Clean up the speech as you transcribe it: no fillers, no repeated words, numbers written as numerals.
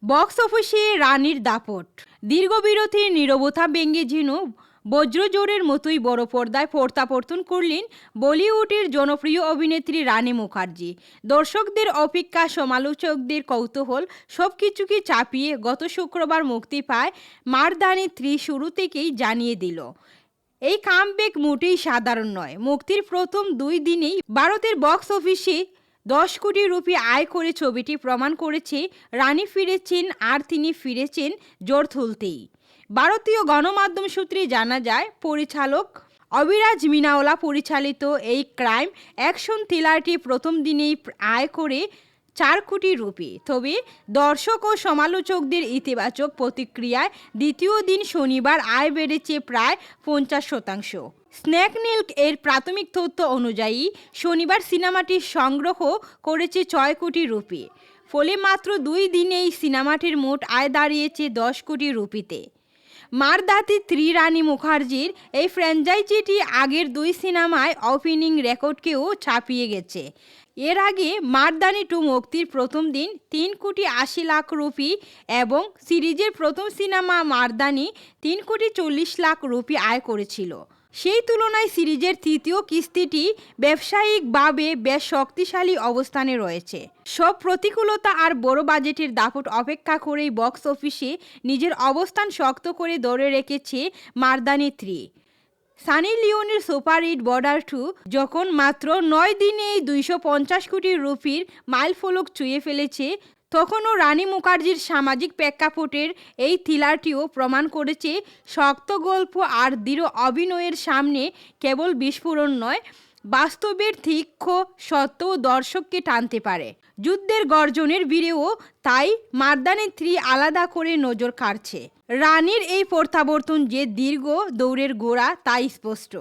Box অফিসে রানীর দাপট। দীর্ঘ বিরতির নীরবতা ভেঙে যেন বজ্রজোরের মতোই বড় পর্দায় প্রত্যাবর্তন করলেন বলিউডের জনপ্রিয় অভিনেত্রী রানী মুখার্জি। দর্শকদের অপেক্ষা, সমালোচকদের কৌতূহল সবকিছুকে চাপিয়ে গত শুক্রবার মুক্তি পায় মারদানি 3 শুরু থেকেই জানিয়ে দিল এই কামব্যাক মোটেই সাধারণ নয়। মুক্তির প্রথম 2 দিনেই ভারতের বক্স অফিসে 10 কোটি রুপি আয় করে ছবিটি প্রমাণ করেছে রানী ফিরেছেন, আর তিনি ফিরেছেন জোর তুলতেই। ভারতীয় গণমাধ্যম সূত্রে জানা যায়, পরিচালক অভিরাজ মিনাওয়ালা পরিচালিত এই ক্রাইম অ্যাকশন থ্রিলারটি প্রথম দিনেই আয় করে 4 কোটি রুপি। তবে দর্শক ও সমালোচকদের ইতিবাচক প্রতিক্রিয়ায় দ্বিতীয় দিন শনিবার আয় বেড়েছে প্রায় 50%। স্ন্যাক নিল্ক এর প্রাথমিক তথ্য অনুযায়ী শনিবার সিনেমাটি সংগ্রহ করেছে 6 কোটি রুপি। ফলে মাত্র 2 দিনেই সিনেমাটির মোট আয় দাঁড়িয়েছে 10 কোটি রুপিতে। মারদানি 3 রানী মুখার্জির এই ফ্র্যাঞ্চাইজিটি আগের 2 সিনেমায় ওপেনিং রেকর্ডকেও ছাপিয়ে গেছে। এর আগে মারদানি 2 মুক্তির প্রথম দিন 3,80,00,000 রুপি এবং সিরিজের প্রথম সিনেমা মারদানি 3,40,00,000 রুপি আয় করেছিল। সেই তুলনায় সিরিজের তৃতীয় কিস্তিটি ব্যবসায়িকভাবে বেশ শক্তিশালী অবস্থানে রয়েছে। সব প্রতিকূলতা আর বড় বাজেটের দাপট অপেক্ষা করেই বক্স অফিসে নিজের অবস্থান শক্ত করে ধরে রেখেছে মারদানি 3। সানি লিওনের সুপারহিট বর্ডার 2 যখন মাত্র 9 দিনেই 250 কোটি রুপির মাইলফলক ছুঁয়ে ফেলেছে, তখনও রানী মুখার্জির সামাজিক প্রেক্ষাপটের এই থ্রিলারটিও প্রমাণ করেছে শক্ত গল্প আর দৃঢ় অভিনয়ের সামনে কেবল বিস্ফোরণ নয়, বাস্তবের তীক্ষ্ণ সত্যও দর্শককে টানতে পারে। যুদ্ধের গর্জনের ভিড়েও তাই মারদানি 3 আলাদা করে নজর কাড়ছে। রানীর এই প্রত্যাবর্তন যে দীর্ঘ দৌড়ের গোড়া তা স্পষ্ট।